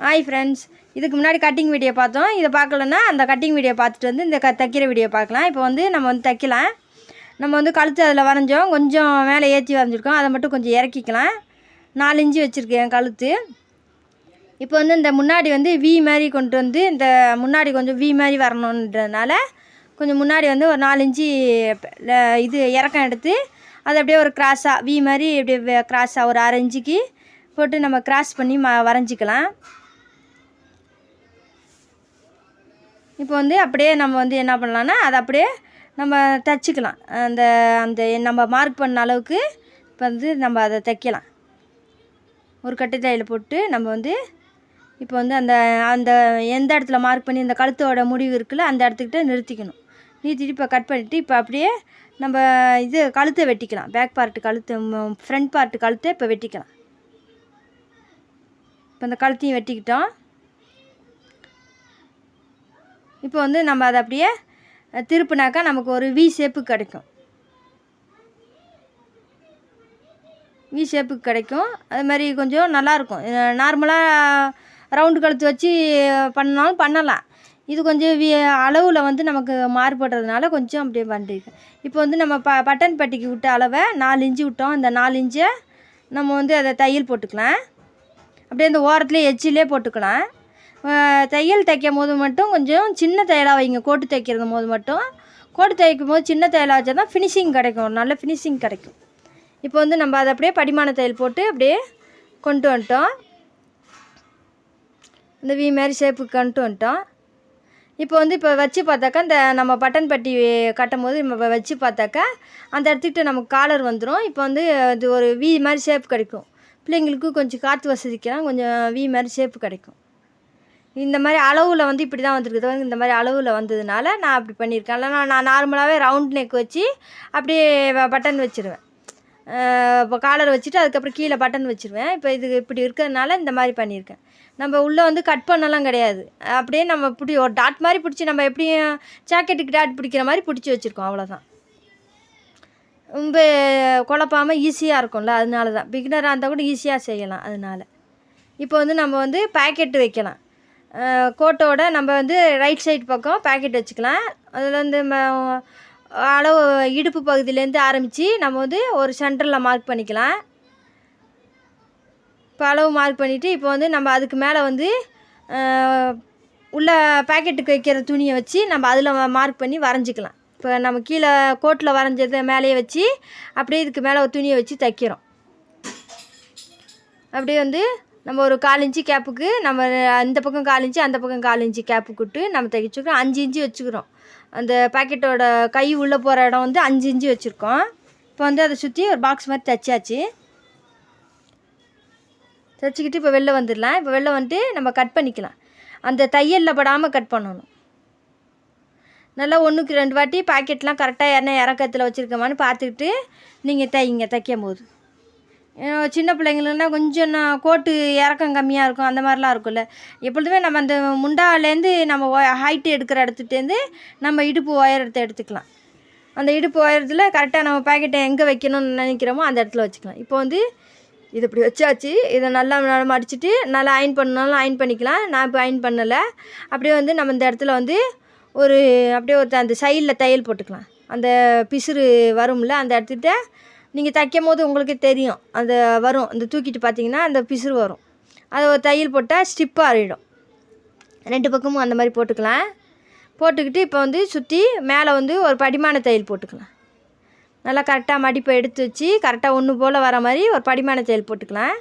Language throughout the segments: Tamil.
ஹாய் ஃப்ரெண்ட்ஸ், இதுக்கு முன்னாடி கட்டிங் வீடியோ பார்த்தோம். இதை பார்க்கலன்னா அந்த கட்டிங் வீடியோ பார்த்துட்டு வந்து இந்த தைக்கிற வீடியோ பார்க்கலாம். இப்போ வந்து நம்ம வந்து தைக்கலாம். நம்ம வந்து கழுத்து அதில் வரைஞ்சோம், கொஞ்சம் மேலே ஏற்றி வரைஞ்சிருக்கோம். அதை மட்டும் கொஞ்சம் இறக்கிக்கலாம். 4 இன்ச்சு வச்சுருக்கேன் கழுத்து. இப்போ வந்து இந்த முன்னாடி வந்து வி மாதிரி கொண்டு வந்து இந்த முன்னாடி கொஞ்சம் வி மாதிரி வரணுன்றதுனால கொஞ்சம் முன்னாடி வந்து ஒரு 4 இன்ச்சு இது இறக்கம் எடுத்து அதை அப்படியே ஒரு கிராஸாக வி மாதிரி அப்படியே கிராஸாக ஒரு 1/2 இன்ச்சுக்கு போட்டு நம்ம கிராஸ் பண்ணி வரைஞ்சிக்கலாம். இப்போ வந்து அப்படியே நம்ம வந்து என்ன பண்ணலான்னா அதை அப்படியே நம்ம தைச்சிக்கலாம். அந்த அந்த நம்ம மார்க் பண்ண அளவுக்கு இப்போ வந்து நம்ம அதை தைக்கலாம். ஒரு கட்டு தையல் போட்டு நம்ம வந்து இப்போ வந்து அந்த அந்த எந்த இடத்துல மார்க் பண்ணி இந்த கழுத்தோட முடிவு இருக்குல்ல அந்த இடத்துக்கிட்ட நிறுத்திக்கணும். நிறுத்திட்டு இப்போ கட் பண்ணிவிட்டு இப்போ அப்படியே நம்ம இது கழுத்தை வெட்டிக்கலாம். பேக் பார்ட்டு கழுத்து, ஃப்ரண்ட் பார்ட்டு கழுத்தை இப்போ வெட்டிக்கலாம். இப்போ இந்த கழுத்தையும் வெட்டிக்கிட்டோம். இப்போ வந்து நம்ம அதை அப்படியே திருப்பினாக்கா நமக்கு ஒரு வி ஷேப்புக்கு கிடைக்கும். வி ஷேப்புக்கு கிடைக்கும். அது மாதிரி கொஞ்சம் நல்லாயிருக்கும். நார்மலாக ரவுண்டு கழுத்து வச்சு பண்ணாலும் பண்ணலாம். இது கொஞ்சம் அளவில் வந்து நமக்கு மாறுபடுறதுனால கொஞ்சம் அப்படியே பண்ணிருக்கேன். இப்போ வந்து நம்ம பட்டன் பட்டிக்கு விட்ட அளவை 4 இன்ச்சு விட்டோம். இந்த 4 இன்ச்சை நம்ம வந்து அதை தையல் போட்டுக்கலாம். அப்படியே இந்த ஓரத்துலேயே எச்சிலே போட்டுக்கலாம். தையல் தைக்கும் போது மட்டும் கொஞ்சம் சின்ன தையலாக வைங்க. கோட்டு தைக்கிறது போது மட்டும் கோட்டு தைக்கும் போது சின்ன தையலாக வச்சா தான் ஃபினிஷிங் கிடைக்கும், நல்ல ஃபினிஷிங் கிடைக்கும். இப்போ வந்து நம்ம அதை அப்படியே படிமான தையல் போட்டு அப்படியே கொண்டு வந்துட்டோம். இந்த வி மாதிரி ஷேப்புக்கு கொண்டு வந்துட்டோம். இப்போ வந்து இப்போ வச்சு பார்த்தாக்கா இந்த நம்ம பட்டன் பட்டி கட்டும் போது நம்ம வச்சு பார்த்தாக்கா அந்த இடத்துக்கிட்ட நமக்கு காலர் வந்துடும். இப்போ வந்து இது ஒரு வி மாதிரி ஷேப் கிடைக்கும். பிள்ளைங்களுக்கு கொஞ்சம் காற்று வசதிக்கலாம் கொஞ்சம் வி மாதிரி ஷேப்பு கிடைக்கும். இந்த மாதிரி அளவில் வந்து இப்படி தான் வந்துருக்குது. இந்த மாதிரி அளவில் வந்ததுனால நான் அப்படி பண்ணியிருக்கேன். இல்லைனா நான் நார்மலாகவே ரவுண்ட் நெக் வச்சு அப்படியே பட்டன் வச்சுருவேன். இப்போ காலர் வச்சுட்டு அதுக்கப்புறம் கீழே பட்டன் வச்சுருவேன். இப்போ இது இப்படி இருக்கிறதுனால இந்த மாதிரி பண்ணியிருக்கேன். நம்ம உள்ளே வந்து கட் பண்ணலாம் கிடையாது. அப்படியே நம்ம ஒரு டாட் மாதிரி பிடிச்சி நம்ம எப்படியும் ஜாக்கெட்டுக்கு டாட் பிடிக்கிற மாதிரி பிடிச்சி வச்சுருக்கோம், அவ்வளோதான். ரொம்ப குழப்பாமல் ஈஸியாக இருக்கும்ல, அதனால தான். பிகினராக இருந்தால் கூட ஈஸியாக செய்யலாம். அதனால் இப்போ வந்து நம்ம வந்து பேக்கெட்டு வைக்கலாம். கோட்டோட நம்ம வந்து ரைட் சைடு பக்கம் பேக்கெட் வச்சுக்கலாம். அதில் வந்து அளவு இடுப்பு பகுதியிலேருந்து ஆரம்பித்து நம்ம வந்து ஒரு சென்டரில் மார்க் பண்ணிக்கலாம். இப்போ அளவு மார்க் பண்ணிவிட்டு இப்போ வந்து நம்ம அதுக்கு மேலே வந்து உள்ள பேக்கெட்டுக்கு வைக்கிற துணியை வச்சு நம்ம அதில் மார்க் பண்ணி வரைஞ்சிக்கலாம். இப்போ நம்ம கீழே கோட்டில் வரைஞ்சதை மேலேயே வச்சு அப்படியே இதுக்கு மேலே ஒரு துணியை வச்சு தைக்கிறோம். அப்படியே வந்து நம்ம ஒரு 4 இன்ச்சு கேப்புக்கு நம்ம இந்த பக்கம் 4 இன்ச்சு அந்த பக்கம் 4 இன்ச்சு கேப்பு விட்டு நம்ம தைச்சிக்கிறோம். 5 இன்ச்சு வச்சுக்கிறோம். அந்த பேக்கெட்டோட கை உள்ளே போகிற இடம் வந்து 5 இன்ச்சு வச்சுருக்கோம். இப்போ வந்து அதை சுற்றி ஒரு பாக்ஸ் மாதிரி தைச்சாச்சு. தைச்சிக்கிட்டு இப்போ வெளில வந்துடலாம். இப்போ வெளில வந்துட்டு நம்ம கட் பண்ணிக்கலாம். அந்த தையலில் படாமல் கட் பண்ணணும். நல்லா 1க்கு 2 வாட்டி பாக்கெட்லாம் கரெக்டாக இறக்கத்தில் வச்சுருக்கோமான்னு பார்த்துக்கிட்டு நீங்கள் தைக்கும் போது. சின்ன பிள்ளைங்களுன்னா கொஞ்சம் கோட்டு இறக்கம் கம்மியாக இருக்கும், அந்த மாதிரிலாம் இருக்கும்ல. எப்பொழுதுமே நம்ம அந்த முண்டாலேருந்து நம்ம ஹைட்டு எடுக்கிற இடத்துட்டேருந்து நம்ம இடுப்பு உயரத்தை எடுத்துக்கலாம். அந்த இடுப்பு உயரத்தில் கரெக்டாக நம்ம பாக்கெட்டை எங்கே வைக்கணும்னு நினைக்கிறோமோ அந்த இடத்துல வச்சுக்கலாம். இப்போ வந்து இது இப்படி வச்சாச்சு. இதை நல்லா மடிச்சுட்டு நல்லா அயன் பண்ணாலும் அயன் பண்ணிக்கலாம். நான் இப்போ அயன் பண்ணலை. அப்படியே வந்து நம்ம இந்த இடத்துல வந்து ஒரு அப்படியே அந்த சைடில் தையல் போட்டுக்கலாம். அந்த பிசுறு வரும்ல அந்த இடத்துக்கிட்ட நீங்கள் தைக்கும் போது உங்களுக்கே தெரியும், அந்த வரும். அந்த தூக்கிட்டு பார்த்தீங்கன்னா அந்த பிசுறு வரும். அதை ஒரு தையல் போட்டால் ஸ்டிப்பாக ஆறிடும். 2 பக்கமும் அந்த மாதிரி போட்டுக்கலாம். போட்டுக்கிட்டு இப்போ வந்து சுற்றி மேலே வந்து ஒரு படிமான தையல் போட்டுக்கலாம். நல்லா கரெக்டாக மடிப்பை எடுத்து வச்சு கரெக்டாக ஒன்று போல் வர மாதிரி ஒரு படிமான தையல் போட்டுக்கலாம்.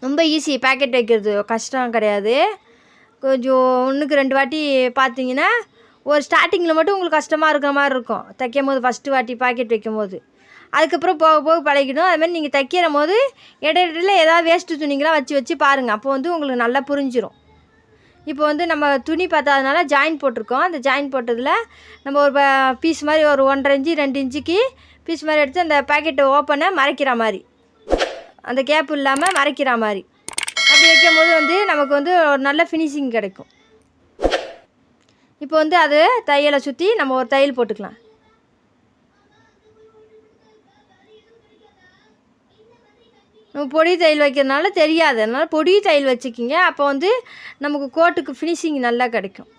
ரொம்ப ஈஸி. பேக்கெட் வைக்கிறது கஷ்டம் கிடையாது. கொஞ்சம் 1க்கு 2 வாட்டி பார்த்தீங்கன்னா ஒரு ஸ்டார்டிங்கில் மட்டும் உங்களுக்கு கஷ்டமாக இருக்கிற மாதிரி இருக்கும் தைக்கும் போது, ஃபஸ்ட்டு வாட்டி பாக்கெட் வைக்கும் போது. அதுக்கப்புறம் போக போக பழகிடும். அதுமாதிரி நீங்கள் தைக்கிற போது இடையில ஏதாவது வேஸ்ட்டு துணிங்களாம் வச்சு பாருங்கள். அப்போ வந்து உங்களுக்கு நல்லா புரிஞ்சிடும். இப்போ வந்து நம்ம துணி பார்த்ததுனால ஜாயின் போட்டிருக்கோம். அந்த ஜாயின் போட்டதில் நம்ம ஒரு பீஸ் மாதிரி ஒரு 1.5 இன்ச்சு 2 இன்ச்சுக்கு பீஸ் மாதிரி எடுத்து அந்த பாக்கெட்டை ஓப்பனை மறைக்கிற மாதிரி, அந்த கேப் இல்லாமல் மறைக்கிற மாதிரி அப்படி வைக்கும் போது வந்து நமக்கு வந்து ஒரு நல்ல ஃபினிஷிங் கிடைக்கும். இப்போ வந்து அது தையலை சுற்றி நம்ம ஒரு தையல் போட்டுக்கலாம். நம்ம பொடி தையல் வைக்கிறதுனால தெரியாது, அதனால் பொடி தையல் வச்சுக்கிங்க. அப்போ வந்து நமக்கு கோட்டுக்கு ஃபினிஷிங் நல்லா கிடைக்கும்.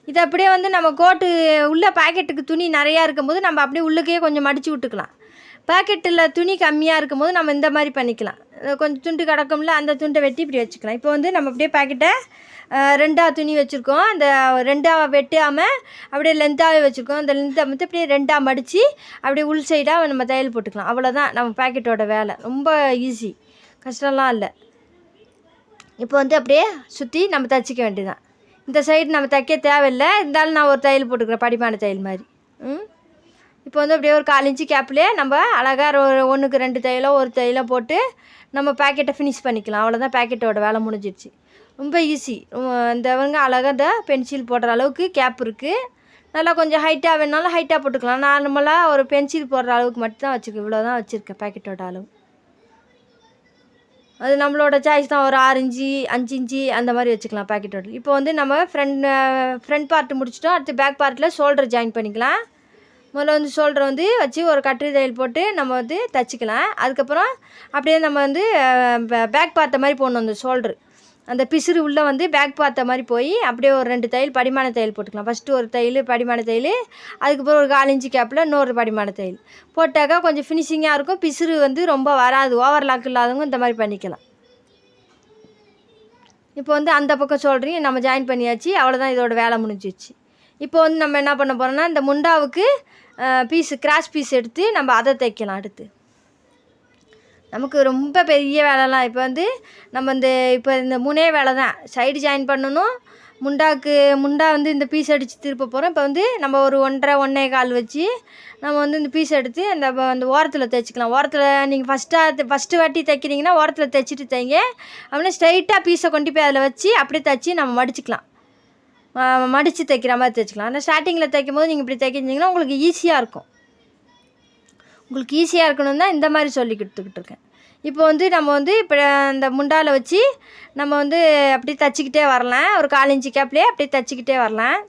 இது அப்படியே வந்து நம்ம கோட்டு உள்ள பாக்கெட்டுக்கு துணி நிறையா இருக்கும்போது நம்ம அப்படியே உள்ளுக்கே கொஞ்சம் மடித்து விட்டுக்கலாம். பாக்கெட்டில் துணி கம்மியாக இருக்கும்போது நம்ம இந்த மாதிரி பண்ணிக்கலாம். கொஞ்சம் துண்டு கிடக்கும்ல, அந்த துண்டை வெட்டி இப்படி வச்சுக்கலாம். இப்போ வந்து நம்ம அப்படியே பாக்கெட்டை 2ஆக துணி வச்சுருக்கோம். அந்த 2ஆக வெட்டாமல் அப்படியே லென்த்தாகவே வச்சுருக்கோம். அந்த லென்த்தை வந்து அப்படியே 2ஆக மடித்து அப்படியே உள் சைடாக நம்ம தையல் போட்டுக்கலாம். அவ்வளோதான் நம்ம பாக்கெட்டோட வேலை. ரொம்ப ஈஸி, கஷ்டம்லாம் இல்லை. இப்போ வந்து அப்படியே சுற்றி நம்ம தைச்சிக்க வேண்டியதான். இந்த சைடு நம்ம தைக்க தேவையில்லை, இருந்தாலும் நான் ஒரு தையல் போட்டுக்கிறேன், படிமான தையல் மாதிரி. இப்போ வந்து அப்படியே ஒரு 4 இன்ச்சு கேப்லேயே நம்ம அழகாக ஒரு 1க்கு 2 தையலோ ஒரு தையலோ போட்டு நம்ம பேக்கெட்டை ஃபினிஷ் பண்ணிக்கலாம். அவ்வளோதான், பேக்கெட்டோட வேலை முடிஞ்சிடுச்சு. ரொம்ப ஈஸி. இந்தவங்க அழகாக இந்த பென்சில் போடுற அளவுக்கு கேப் இருக்குது. நல்லா கொஞ்சம் ஹைட்டாக வேணாலும் ஹைட்டாக போட்டுக்கலாம். நார்மலாக ஒரு பென்சில் போடுற அளவுக்கு மட்டும்தான் வச்சுருக்கேன். இவ்வளோ தான் வச்சுருக்கேன் பேக்கெட்டோட அளவு. அது நம்மளோட சாய்ஸ் தான். ஒரு 6 இன்ச்சு 5 இன்ச்சு அந்த மாதிரி வச்சுக்கலாம் பேக்கெட்டோட. இப்போ வந்து நம்ம ஃப்ரண்ட் பார்ட்டு முடிச்சிட்டோம். அடுத்து பேக் பார்ட்டில் ஷோல்டர் ஜாயின் பண்ணிக்கலாம். முதல்ல வந்து ஷோல்டரை வந்து வச்சு ஒரு கட்டு தையல் போட்டு நம்ம வந்து தைச்சிக்கலாம். அதுக்கப்புறம் அப்படியே நம்ம வந்து பேக் பார்த்த மாதிரி போடணும். அந்த ஷோல்டரு அந்த பிசுறு உள்ளே வந்து பேக் பார்த்த மாதிரி போய் அப்படியே ஒரு 2 தையல் படிமான தையல் போட்டுக்கலாம். ஃபஸ்ட்டு ஒரு தையல் படிமான தையல், அதுக்கப்புறம் ஒரு 4 இன்ச்சு கேப்பில் இன்னொரு படிமான தையல் போட்டாக்கா கொஞ்சம் ஃபினிஷிங்காக இருக்கும். பிசுறு வந்து ரொம்ப வராது. ஓவர்லாக் இல்லாதவங்க இந்த மாதிரி பண்ணிக்கலாம். இப்போ வந்து அந்த பக்கம் ஷோல்டரையும் நம்ம ஜாயின் பண்ணியாச்சு. அவ்வளோதான், இதோட வேலை முடிஞ்சிச்சு. இப்போ வந்து நம்ம என்ன பண்ண போகிறோம்னா, இந்த முண்டாவுக்கு கிராஸ் பீஸ் எடுத்து நம்ம அதை தைக்கலாம். அடுத்து நமக்கு ரொம்ப பெரிய வேலைலாம் இப்போ வந்து நம்ம இப்போ இந்த 3 வேலை தான். சைடு ஜாயின் பண்ணணும், முண்டா வந்து இந்த பீஸ் அடித்து திருப்ப போகிறோம். இப்போ வந்து நம்ம ஒரு 1.5 1.25 வச்சு நம்ம வந்து இந்த பீஸ் எடுத்து அந்த ஓரத்தில் தைச்சிக்கலாம். ஓரத்தில் நீங்கள் ஃபஸ்ட்டு வாட்டி தைக்கிறீங்கன்னா ஓரத்தில் தைச்சிட்டு தைங்க. அப்படின்னா ஸ்ட்ரைட்டாக பீஸை கொண்டு போய் அதில் வச்சு அப்படியே தைச்சி நம்ம மடிச்சிக்கலாம். மடித்து தைக்கிற மாதிரி தைச்சிக்கலாம். ஆனால் ஸ்டார்டிங்கில் தைக்கும் போது நீங்கள் இப்படி தைக்கிட்டிங்கன்னா உங்களுக்கு ஈஸியாக இருக்கும். உங்களுக்கு ஈஸியாக இருக்கணும் தான் இந்த மாதிரி சொல்லி கொடுத்துக்கிட்டு இருக்கேன். இப்போ வந்து நம்ம வந்து இப்போ அந்த முண்டாவில் வச்சு நம்ம வந்து அப்படி தைச்சிக்கிட்டே வரலாம். ஒரு 4 இன்ச்சு கேப்லேயே அப்படியே தைச்சிக்கிட்டே வரலாம்.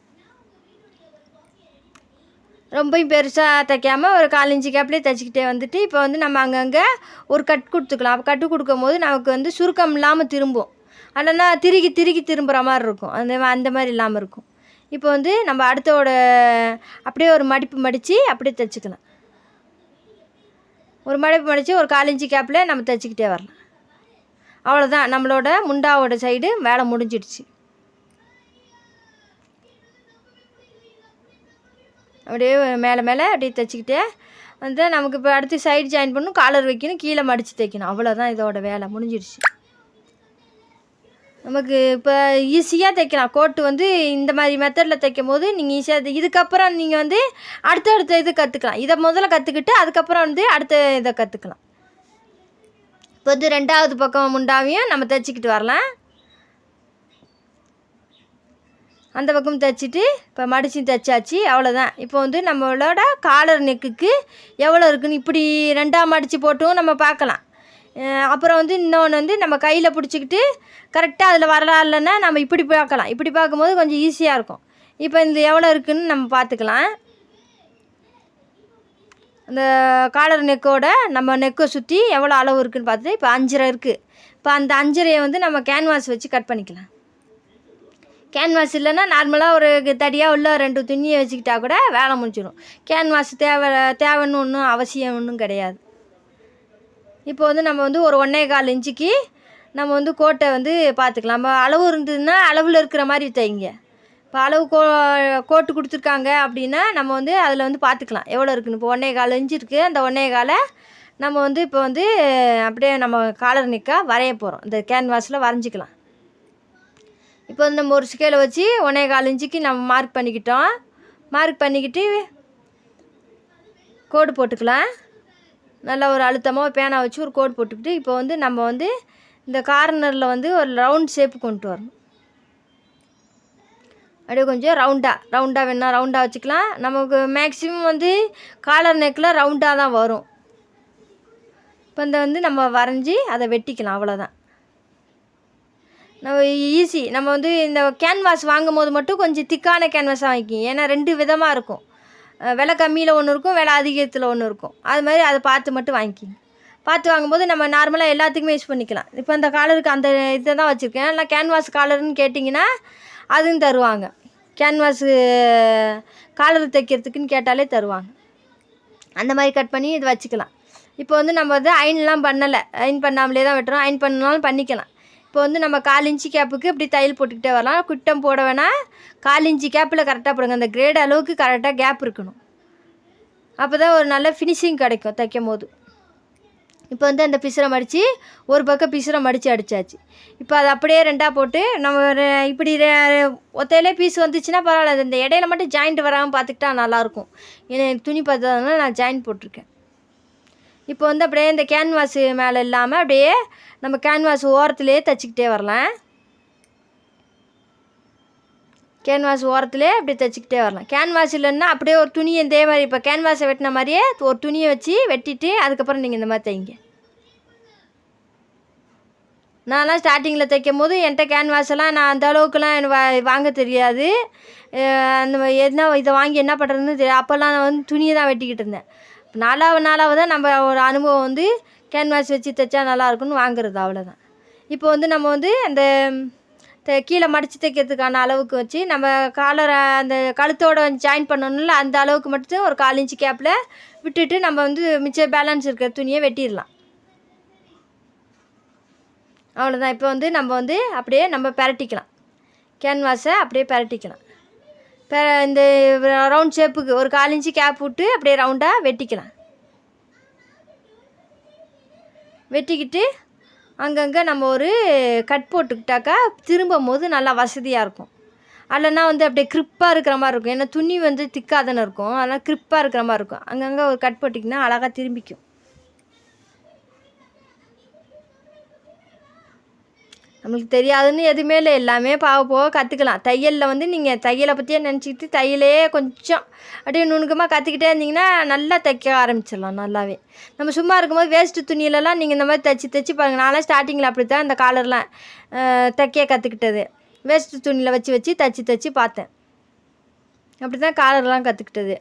ரொம்பவும் பெருசாக தைக்காமல் ஒரு 4 இன்ச்சு கேப்லேயே தைச்சிக்கிட்டே வந்துட்டு இப்போ வந்து நம்ம அங்கங்கே ஒரு கட் கொடுத்துக்கலாம். அப்போ கட்டு கொடுக்கும் போது நமக்கு வந்து சுருக்கம் இல்லாமல் திரும்பும். இல்லைன்னா திருகி திரும்புகிற மாதிரி இருக்கும். அந்த மாதிரி இல்லாமல் இருக்கும். இப்போ வந்து நம்ம அடுத்தோட அப்படியே ஒரு மடிப்பு மடித்து அப்படியே தைச்சிக்கலாம். ஒரு மடிப்பு மடித்து ஒரு 4 இன்ச்சு கேப்பில் நம்ம தைச்சிக்கிட்டே வரலாம். அவ்வளோதான், நம்மளோட முண்டாவோட சைடு வேலை முடிஞ்சிடுச்சு. அப்படியே மேலே அப்படியே தைச்சிக்கிட்டே வந்து நமக்கு இப்போ அடுத்து சைடு ஜாயின் பண்ணணும், காலர் வைக்கணும், கீழே மடித்து தைக்கணும். அவ்வளோதான், இதோட வேலை முடிஞ்சிடுச்சு. நமக்கு இப்போ ஈஸியாக தைக்கலாம். கோட்டு வந்து இந்த மாதிரி மெத்தடில் தைக்கும் போது நீங்கள் ஈஸியாக இதுக்கப்புறம் நீங்கள் வந்து அடுத்த இது கற்றுக்கலாம். இதை முதல்ல கற்றுக்கிட்டு அதுக்கப்புறம் வந்து அடுத்த இதை கற்றுக்கலாம். இப்போ வந்து 2வது பக்கம் முண்டாவையும் நம்ம தைச்சிக்கிட்டு வரலாம். அந்த பக்கம் தைச்சிட்டு இப்போ மடித்து தைச்சாச்சு. அவ்வளோதான். இப்போ வந்து நம்மளோட காலர் நெக்குக்கு எவ்வளோ இருக்குதுன்னு இப்படி 2ஆக மடித்து போட்டும் நம்ம பார்க்கலாம். அப்புறம் வந்து இன்னொன்று வந்து நம்ம கையில் பிடிச்சிக்கிட்டு கரெக்டாக அதில் வரலாம்லன்னா நம்ம இப்படி பார்க்கலாம். இப்படி பார்க்கும்போது கொஞ்சம் ஈஸியாக இருக்கும். இப்போ இந்த எவ்வளோ இருக்குதுன்னு நம்ம பார்த்துக்கலாம். அந்த காலர் நெக்கோட நம்ம நெக்கை சுற்றி எவ்வளோ அளவு இருக்குதுன்னு பார்த்துட்டு இப்போ 5.5 இருக்குது. இப்போ அந்த 5.5 வந்து நம்ம கேன்வாஸ் வச்சு கட் பண்ணிக்கலாம். கேன்வாஸ் இல்லைன்னா நார்மலாக ஒரு தடியாக உள்ள 2 துணியை வச்சுக்கிட்டா கூட வேலை முடிச்சிடும். கேன்வாஸ் தேவைன்னு ஒன்றும் அவசியம் ஒன்றும் கிடையாது. இப்போ வந்து நம்ம வந்து ஒரு 1.25 இன்ச்சுக்கு நம்ம வந்து கோட்டை வந்து பார்த்துக்கலாம். நம்ம அளவு இருந்ததுன்னா அளவில் இருக்கிற மாதிரி தைங்க. இப்போ அளவு கோட்டு கொடுத்துருக்காங்க அப்படின்னா நம்ம வந்து அதில் வந்து பார்த்துக்கலாம் எவ்வளோ இருக்குன்னு. இப்போ 1.25 இன்ச்சு இருக்குது. அந்த 1.25 நம்ம வந்து இப்போ வந்து அப்படியே நம்ம காலர் நெக்காக வரைய போகிறோம். இந்த கேன்வாஸில் வரைஞ்சிக்கலாம். இப்போ வந்து நம்ம ஒரு ஸ்கேலை வச்சு 1.25 இன்ச்சுக்கு நம்ம மார்க் பண்ணிக்கிட்டோம். மார்க் பண்ணிக்கிட்டு கோடு போட்டுக்கலாம். நல்லா ஒரு அழுத்தமாக பேனா வச்சு ஒரு கோடு போட்டுக்கிட்டு இப்போ வந்து நம்ம வந்து இந்த கார்னரில் வந்து ஒரு ரவுண்ட் ஷேப்பு கொண்டு வரணும். அப்படியே கொஞ்சம் ரவுண்டாக வேணால் ரவுண்டாக வச்சுக்கலாம். நமக்கு மேக்ஸிமம் வந்து காலர் நெக்கில் ரவுண்டாக தான் வரும். இப்போ இந்த வந்து நம்ம வரைஞ்சி அதை வெட்டிக்கலாம். அவ்வளோதான், நம்ம ஈஸி. நம்ம வந்து இந்த கேன்வாஸ் வாங்கும் போது மட்டும் கொஞ்சம் திக்கான கேன்வாஸாக வாங்கிக்கிங்க. ஏன்னா 2 விதமாக இருக்கும். விலை கம்மியில் ஒன்று இருக்கும், விலை அதிகத்தில் ஒன்று இருக்கும். அது மாதிரி அதை பார்த்து மட்டும் வாங்கிக்கிங்க. பார்த்து வாங்கும்போது நம்ம நார்மலாக எல்லாத்துக்குமே யூஸ் பண்ணிக்கலாம். இப்போ அந்த காலருக்கு அந்த இதை தான் வச்சுருக்கேன். இல்லை கேன்வாஸ் காலர்னு கேட்டிங்கன்னா அதுவும் தருவாங்க. கேன்வாஸு காலர் தைக்கிறதுக்குன்னு கேட்டாலே தருவாங்க. அந்த மாதிரி கட் பண்ணி இது வச்சுக்கலாம். இப்போ வந்து நம்ம வந்து அயன்லாம் பண்ணலை, அயன் பண்ணாமலே தான் வெட்டுறோம். அயன் பண்ணாலும் பண்ணிக்கலாம். இப்போ வந்து நம்ம 4 இன்ச்சு கேப்புக்கு இப்படி தையல் போட்டுக்கிட்டே வரலாம். குட்டம் போட வேணால் 4 இன்ச்சு கேப்பில் கரெக்டாக போடுங்க. அந்த கிரேட் அளவுக்கு கரெக்டாக கேப் இருக்கணும். அப்போ தான் ஒரு நல்ல ஃபினிஷிங் கிடைக்கும் தைக்கும் போது. இப்போ வந்து அந்த பிசுரை மடித்து ஒரு பக்கம் பிசுரை மடித்து அடித்தாச்சு. இப்போ அது அப்படியே 2ஆக போட்டு நம்ம இப்படி ஒத்தையிலே பீஸ் வந்துச்சுன்னா பரவாயில்ல. இந்த இடையில மட்டும் ஜாயிண்ட் வராமல் பார்த்துக்கிட்டா நல்லாயிருக்கும். ஏன்னா துணி பார்த்ததுனால நான் ஜாயிண்ட் போட்டிருக்கேன். இப்போ வந்து அப்படியே இந்த கேன்வாஸு மேலே இல்லாமல் அப்படியே நம்ம கேன்வாஸ் ஓரத்துலேயே தைச்சிக்கிட்டே வரலாம். கேன்வாஸ் ஓரத்துலேயே அப்படி தைச்சிக்கிட்டே வரலாம். கேன்வாஸ் இல்லைன்னா அப்படியே ஒரு துணியை இதே மாதிரி இப்போ கேன்வாஸை வெட்டின மாதிரியே ஒரு துணியை வச்சு வெட்டிட்டு அதுக்கப்புறம் நீங்கள் இந்த மாதிரி தைங்க. நான்லாம் ஸ்டார்டிங்கில் தைக்கும் போது என்கிட்ட கேன்வாஸெல்லாம் நான் அந்த அளவுக்குலாம் எனக்கு வாங்க தெரியாது. அந்த என்ன இதை வாங்கி என்ன பண்ணுறதுன்னு தெரியாது. அப்போல்லாம் நான் வந்து துணியை தான் வெட்டிக்கிட்டு இருந்தேன். நாளாக தான் நம்ம ஒரு அனுபவம் வந்து கேன்வாஸ் வச்சு தைச்சா நல்லாயிருக்குன்னு வாங்குறது, அவ்வளோதான். இப்போ வந்து நம்ம வந்து அந்த கீழே மடித்து தைக்கிறதுக்கான அளவுக்கு வச்சு நம்ம காலரை அந்த கழுத்தோடு ஜாயின் பண்ணணும்ல, அந்த அளவுக்கு மட்டும் ஒரு 4 இன்ச்சு கேப்பில் விட்டுட்டு நம்ம வந்து மிச்சம் பேலன்ஸ் இருக்கிற துணியை வெட்டிடலாம். அவ்வளோதான். இப்போ வந்து நம்ம வந்து அப்படியே நம்ம பரட்டிக்கலாம். கேன்வாஸை அப்படியே பரட்டிக்கலாம். இந்த ரவுண்ட் ஷேப்புக்கு ஒரு 4 இன்ச்சு கேப் விட்டு அப்படியே ரவுண்டாக வெட்டிக்கலாம். வெட்டிக்கிட்டு அங்கங்கே நம்ம ஒரு கட் போட்டுக்கிட்டாக்கா திரும்பும் போது நல்லா வசதியாக இருக்கும். இல்லைன்னா வந்து அப்படியே க்ரிப்பாக இருக்கிற மாதிரி இருக்கும். ஏன்னா துணி வந்து திக்காக தானே இருக்கும், அதனால் க்ரிப்பாக இருக்கிற மாதிரி இருக்கும். அங்கங்கே ஒரு கட் போட்டிங்கன்னா அழகாக திரும்பிக்கும். நம்மளுக்கு தெரியாதுன்னு எதுவுமே இல்லை, எல்லாமே போக கற்றுக்கலாம். தையலில் வந்து நீங்கள் தையலை பற்றியே நினச்சிக்கிட்டு தையலே கொஞ்சம் அப்படியே நுணுக்கமாக கற்றுக்கிட்டே இருந்தீங்கன்னா நல்லா தைக்க ஆரம்பிச்சிடலாம் நல்லாவே. நம்ம சும்மா இருக்கும்போது வேஸ்ட்டு துணியிலலாம் நீங்கள் இந்த மாதிரி தைச்சி பாருங்கள். நான்லாம் ஸ்டார்டிங்கில் அப்படி தான் இந்த காலர்லாம் தைக்க கற்றுக்கிட்டது. வேஸ்ட்டு துணியில் வச்சு தைச்சி பார்த்தேன். அப்படி தான் காலர்லாம் கற்றுக்கிட்டது.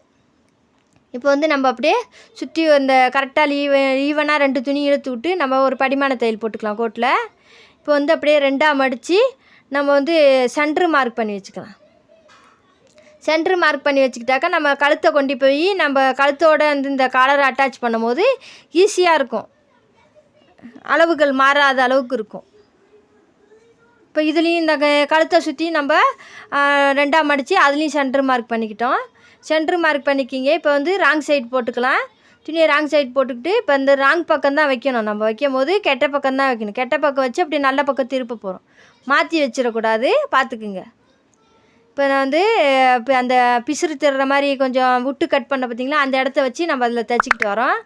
இப்போ வந்து நம்ம அப்படியே சுற்றி இந்த கரெக்டாக ஈவனாக 2 துணி இழுத்து விட்டு நம்ம ஒரு படிமான தையல் போட்டுக்கலாம் கோட்டில். இப்போ வந்து அப்படியே 2ஆக மடித்து நம்ம வந்து சென்ட்ரு மார்க் பண்ணி வச்சுக்கலாம். சென்ட்ரு மார்க் பண்ணி வச்சுக்கிட்டாக்கா நம்ம கழுத்தை கொண்டு போய் நம்ம கழுத்தோட வந்து இந்த காலரை அட்டாச் பண்ணும் போது ஈஸியாக இருக்கும். அளவுகள் மாறாத அளவுக்கு இருக்கும். இப்போ இதுலேயும் இந்த கழுத்தை சுற்றி நம்ம 2ஆக மடித்து அதுலேயும் சென்ட்ரு மார்க் பண்ணிக்கிட்டோம். சென்ட்ரு மார்க் பண்ணிக்கிங்க. இப்போ வந்து ராங் சைடு போட்டுக்கலாம். துணியை ராங் சைடு போட்டுக்கிட்டு இப்போ இந்த ராங் பக்கம் தான் வைக்கணும். நம்ம வைக்கும் போது கெட்ட பக்கம் தான் வைக்கணும். கெட்ட பக்கம் வச்சு அப்படி நல்ல பக்கம் திருப்ப போகிறோம். மாற்றி வச்சிடக்கூடாது, பார்த்துக்குங்க. இப்போ நான் வந்து இப்போ அந்த பிசுறு திருற மாதிரி கொஞ்சம் விட்டு கட் பண்ண பார்த்திங்களா, அந்த இடத்த வச்சு நம்ம அதில் தைச்சிக்கிட்டு வரோம்.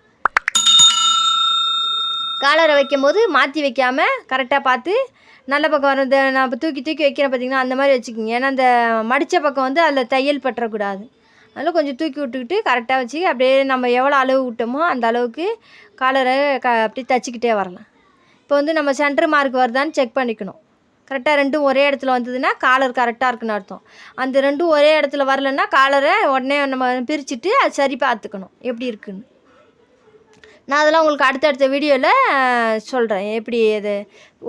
காலரை வைக்கும் போது மாற்றி வைக்காமல் கரெக்டாக பார்த்து நல்ல பக்கம் வரும். இந்த நான் இப்போ தூக்கி வைக்கிறேன் பார்த்திங்கன்னா, அந்த மாதிரி வச்சுக்கோங்க. ஏன்னா அந்த மடித்த பக்கம் வந்து அதில் தையல் பற்றக்கூடாது. அதில் கொஞ்சம் தூக்கி விட்டுக்கிட்டு கரெக்டாக வச்சு அப்படியே நம்ம எவ்வளோ அளவு விட்டோமோ அந்த அளவுக்கு காலரை அப்படி தைச்சிக்கிட்டே வரலாம். இப்போ வந்து நம்ம சென்டர் மார்க் வருதான்னு செக் பண்ணிக்கணும். கரெக்டாக 2ம் ஒரே இடத்துல வந்ததுன்னா காலர் கரெக்டாக இருக்குன்னு அர்த்தம். அந்த 2ம் ஒரே இடத்துல வரலன்னா காலரை உடனே நம்ம பிரிச்சுட்டு அது சரி பார்த்துக்கணும் எப்படி இருக்குன்னு. நான் அதெல்லாம் உங்களுக்கு அடுத்தடுத்த வீடியோவில் சொல்கிறேன். எப்படி இது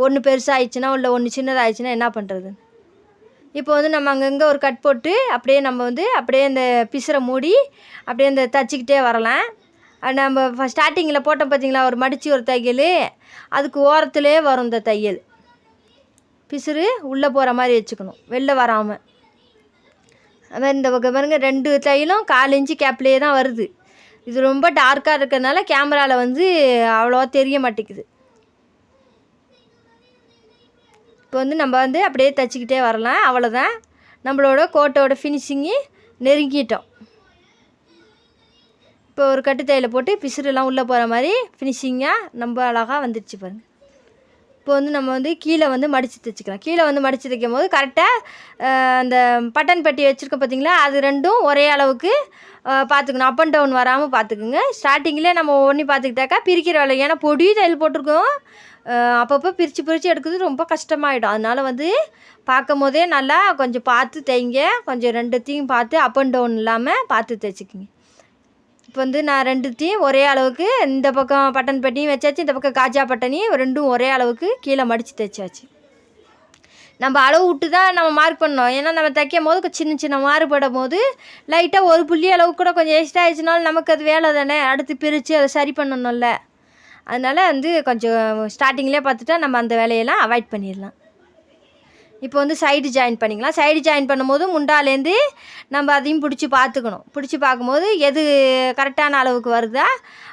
ஒன்று பெருசாகிடுச்சுன்னா இல்லை ஒன்று சின்னதாகிடுச்சுன்னா என்ன பண்ணுறதுன்னு. இப்போ வந்து நம்ம அங்கங்கே ஒரு கட் போட்டு அப்படியே நம்ம வந்து அப்படியே இந்த பிசுரை மூடி அப்படியே இந்த தைச்சிக்கிட்டே வரலாம். நம்ம ஸ்டார்டிங்கில் போட்டோம் பார்த்திங்களா ஒரு மடித்து ஒரு தையல், அதுக்கு ஓரத்துலேயே வரும் இந்த தையல். பிசுறு உள்ளே போகிற மாதிரி வச்சுக்கணும், வெளில வராமல். அதுமாதிரி இந்த பக்கம் பாருங்க 2 தையலும் 4 இன்ச்சு கேப்லேயே தான் வருது. இது ரொம்ப டார்க்காக இருக்கிறதுனால கேமராவில் வந்து அவ்வளோவா தெரிய மாட்டேங்குது. இப்போ வந்து நம்ம வந்து அப்படியே தைச்சிக்கிட்டே வரலாம். அவ்வளோதான், நம்மளோட கோட்டோட ஃபினிஷிங்கு நெருங்கிட்டோம். இப்போ ஒரு கட்டு தையலை போட்டு பிசுறுலாம் உள்ளே போகிற மாதிரி ஃபினிஷிங்காக நம்ம அழகாக வந்துடுச்சு பாருங்கள். இப்போ வந்து நம்ம வந்து கீழே வந்து மடித்து தைச்சிக்கலாம். கீழே வந்து மடித்து தைக்கும் போது கரெக்டாக அந்த பட்டன் பட்டி வச்சுருக்கோம் பார்த்திங்களா, அது 2ம் ஒரே அளவுக்கு பார்த்துக்கணும். அப் அண்ட் டவுன் வராமல் பார்த்துக்குங்க. ஸ்டார்டிங்கில் நம்ம ஒவ்வொன்றையும் பார்த்துக்கிட்டாக்கா பிரிக்கிற வேலை, ஏன்னா பொடி தையல் போட்டிருக்கோம், அப்பப்போ பிரித்து எடுக்கிறது ரொம்ப கஷ்டமாயிடும். அதனால் வந்து பார்க்கும் போதே நல்லா கொஞ்சம் பார்த்து தைங்க. கொஞ்சம் 2த்தையும் பார்த்து அப் அண்ட் டவுன் இல்லாமல் பார்த்து தைச்சிக்கிங்க. இப்போ வந்து நான் ரெண்டுத்தையும் ஒரே அளவுக்கு இந்த பக்கம் பட்டன் பட்டியும் வச்சாச்சு, இந்த பக்கம் காஜா பட்டனையும் ரெண்டும் ஒரே அளவுக்கு கீழே மடித்து தைச்சாச்சு. நம்ம அளவு விட்டு தான் நம்ம மார்க் பண்ணோம். ஏன்னா நம்ம தைக்கும் போது சின்ன சின்ன மாறுபடும் போது லைட்டாக ஒரு புள்ளி அளவுக்கு கூட கொஞ்சம் எக்ஸ்ட்ரா ஆயிடுச்சுனாலும் நமக்கு அது வேலை தானே, அடுத்து பிரித்து அதை சரி பண்ணணும்ல. அதனால் வந்து கொஞ்சம் ஸ்டார்டிங்லேயே பார்த்துட்டா நம்ம அந்த வேலையெல்லாம் அவாய்ட் பண்ணிடலாம். இப்போ வந்து சைடு ஜாயின் பண்ணிக்கலாம். சைடு ஜாயின் பண்ணும்போது முண்டாலேருந்து நம்ம அதையும் பிடிச்சி பார்த்துக்கணும். பிடிச்சி பார்க்கும்போது எது கரெக்டான அளவுக்கு வருதா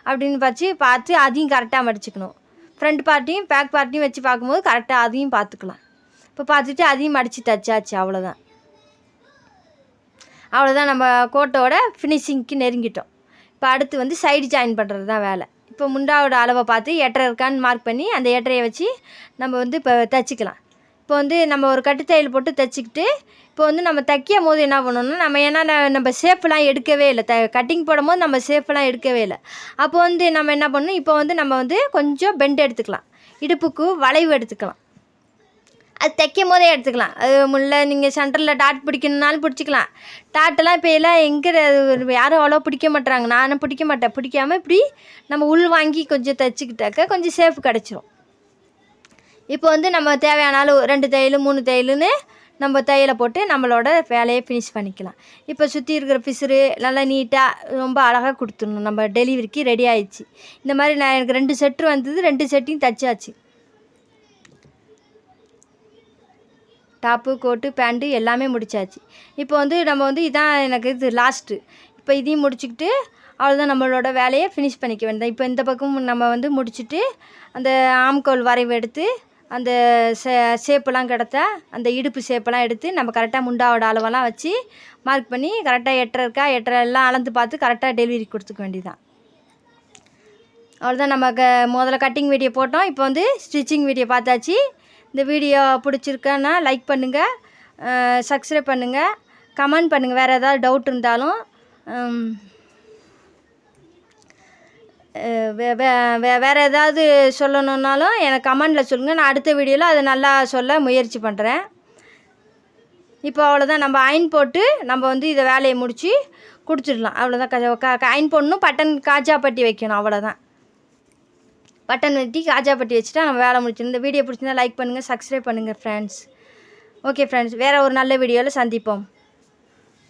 அப்படின்னு பார்த்து அதையும் கரெக்டாக மடிச்சுக்கணும். ஃப்ரண்ட் பார்ட்டையும் பேக் பார்ட்டையும் வச்சு பார்க்கும்போது கரெக்டாக அதையும் பார்த்துக்கலாம். இப்போ பார்த்துட்டு அதையும் மடித்து தைச்சாச்சு. அவ்வளோதான் நம்ம கோட்டோட ஃபினிஷிங்க்கு நெருங்கிட்டோம். இப்போ அடுத்து வந்து சைடு ஜாயின் பண்ணுறது தான் வேலை. இப்போ முண்டாவோட அளவை பார்த்து எட்டரை இருக்கான்னு மார்க் பண்ணி அந்த எட்டரையை வச்சு நம்ம வந்து இப்போ தைச்சிக்கலாம். இப்போ வந்து நம்ம ஒரு கட்டுத்தையல் போட்டு தைச்சிக்கிட்டு இப்போ வந்து நம்ம தைக்கும் போது என்ன பண்ணணும்னா நம்ம ஷேப்லாம் எடுக்கவே இல்லை. கட்டிங் போடும்போது நம்ம ஷேப்லாம் எடுக்கவே இல்லை. அப்போ வந்து நம்ம என்ன பண்ணணும், இப்போ வந்து நம்ம வந்து கொஞ்சம் பெண்ட் எடுத்துக்கலாம், இடுப்புக்கு வளைவு எடுத்துக்கலாம். அது தைக்கும் போதே எடுத்துக்கலாம். அது நீங்கள் சென்டரில் டாட் பிடிக்கணுன்னாலும் பிடிச்சிக்கலாம். டாட்டெல்லாம் இப்போ எல்லாம் எங்கே யாரும் அவ்வளோ பிடிக்க மாட்டுறாங்க. நானும் பிடிக்க மாட்டேன். பிடிக்காமல் இப்படி நம்ம உள் வாங்கி கொஞ்சம் தைச்சிக்கிட்டாக்க கொஞ்சம் சேஃப் கிடச்சிரும். இப்போ வந்து நம்ம தேவையான அளவு 2 தையல் 3 தையலுன்னு நம்ம தையலை போட்டு நம்மளோட வேலையை ஃபினிஷ் பண்ணிக்கலாம். இப்போ சுற்றி இருக்கிற பிசுறு நல்லா நீட்டாக ரொம்ப அழகாக கொடுத்துடணும். நம்ம டெலிவரிக்கு ரெடி ஆயிடுச்சு. இந்த மாதிரி எனக்கு 2 செட்டு வந்தது, 2 செட்டையும் தைச்சாச்சு. டாப்பு கோட்டு பேண்ட்டு எல்லாமே முடித்தாச்சு. இப்போ வந்து நம்ம வந்து இதான் எனக்கு இது லாஸ்ட்டு. இப்போ இதையும் முடிச்சுக்கிட்டு அவ்வளோதான், நம்மளோட வேலையை ஃபினிஷ் பண்ணிக்க வேண்டியது. இப்போ இந்த பக்கம் நம்ம வந்து முடிச்சுட்டு அந்த ஆம்கோல் வரைவு எடுத்து அந்த ஷேப்பெல்லாம் கிடத்தா அந்த இடுப்பு ஷேப்பெல்லாம் எடுத்து நம்ம கரெக்டாக முண்டாவோட அளவெல்லாம் வச்சு மார்க் பண்ணி கரெக்டாக எட்டரை இருக்கா எட்டரை எல்லாம் அளந்து பார்த்து கரெக்டாக டெலிவரி கொடுத்துக்க வேண்டியதான். அவ்வளோதான். நம்ம முதல்ல கட்டிங் வீடியோ போட்டோம். இப்போ வந்து ஸ்டிச்சிங் வீடியோ பார்த்தாச்சு. இந்த வீடியோ பிடிச்சிருக்கான்னா லைக் பண்ணுங்கள், சப்ஸ்கிரைப் பண்ணுங்கள், கமெண்ட் பண்ணுங்கள். வேறு ஏதாவது டவுட் இருந்தாலும் வேறு ஏதாவது சொல்லணுன்னாலும் எனக்கு கமெண்டில் சொல்லுங்கள். நான் அடுத்த வீடியோவில் அதை நல்லா சொல்ல முயற்சி பண்ணுறேன். இப்போ அவ்வளோதான். நம்ம அயன் போட்டு நம்ம வந்து இதை வேலையை முடித்து கொடுத்துடலாம். அவ்வளோதான். அயன் போடணும், பட்டன் காஜா பட்டி வைக்கணும். அவ்வளோதான். பட்டன் வெட்டி காஜா பட்டி வச்சுட்டா நம்ம வேலை முடிச்சிடும். இந்த வீடியோ பிடிச்சிருந்தா லைக் பண்ணுங்கள், சப்ஸ்கிரைப் பண்ணுங்கள் ஃப்ரெண்ட்ஸ். ஓகே ஃப்ரெண்ட்ஸ், வேறு ஒரு நல்ல வீடியோவில் சந்திப்போம்.